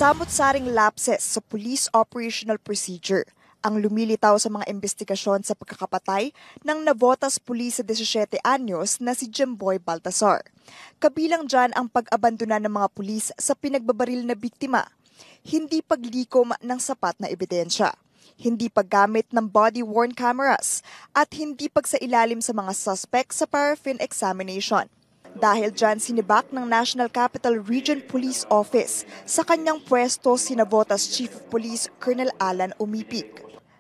Samot-saring lapses sa police operational procedure ang lumilitaw sa mga investigasyon sa pagkakapatay ng Navotas Police sa 17 anyos na si Jemboy Baltasar. Kabilang dyan ang pag-abandona ng mga pulis sa pinagbabaril na biktima, hindi paglikom ng sapat na ebidensya, hindi paggamit ng body-worn cameras, at hindi pagsailalim sa mga suspect sa paraffin examination. Dahil dyan sinibak ng National Capital Region Police Office sa kanyang pwesto si Navotas Chief of Police Colonel Alan Umipig.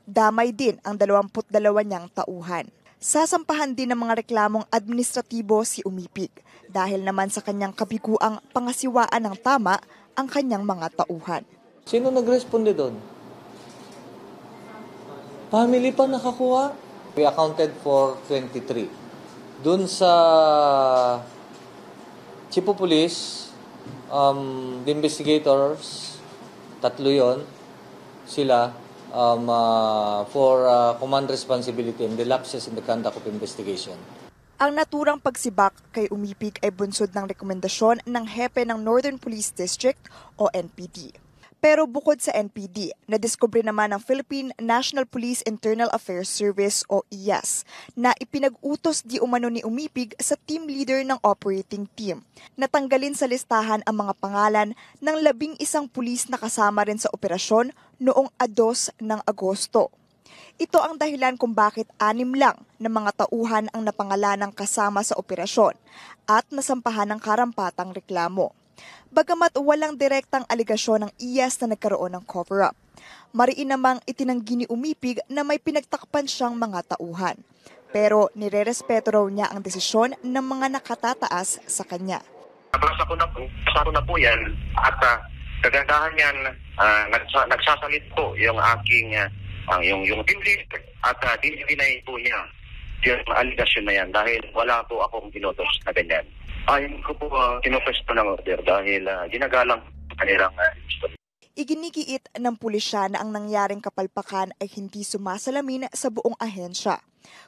Damay din ang 22 niyang tauhan. Sasampahan din ng mga reklamong administratibo si Umipig dahil naman sa kanyang kabiguang pangasiwaan ng tama ang kanyang mga tauhan. Sino nagresponde doon? Family pa nakakuha? We accounted for 23. Doon sa Chief of Police, the investigators, 3 yon, sila for command responsibility and the lapses in the conduct of investigation. Ang naturang pagsibak kay Umipig ay bunsod ng rekomendasyon ng hepe ng Northern Police District o NPD. Pero bukod sa NPD, nadiskubre naman ng Philippine National Police Internal Affairs Service o IAS na ipinag-utos di umano ni Umipig sa team leader ng operating team. Natanggalin sa listahan ang mga pangalan ng 11 pulis na kasama rin sa operasyon noong 2 ng Agosto. Ito ang dahilan kung bakit 6 lang na mga tauhan ang napangalanang kasama sa operasyon at nasampahan ng karampatang reklamo. Bagamat walang direktang aligasyon ng IAS na nagkaroon ng cover-up, mariin namang itinanggi ni Umipig na may pinagtakpan siyang mga tauhan. Pero nirerespeto raw niya ang desisyon ng mga nakatataas sa kanya. Nabasa ko na po yan at kagandahan yan, nagsasalit po yung aking yung team leader at dinay po niya yung aligasyon na yan dahil wala po akong binotos na ganyan. Ayon ko po kinopwesto ng order dahil ginagalang kanilang Iginigiit ng pulisya na ang nangyaring kapalpakan ay hindi sumasalamin sa buong ahensya.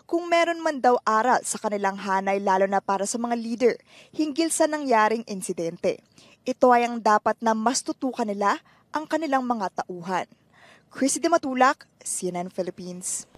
Kung meron man daw aral sa kanilang hanay lalo na para sa mga leader hinggil sa nangyaring insidente, ito ay ang dapat na mas tutukan nila ang kanilang mga tauhan. Chrissy De Matulak, CNN Philippines.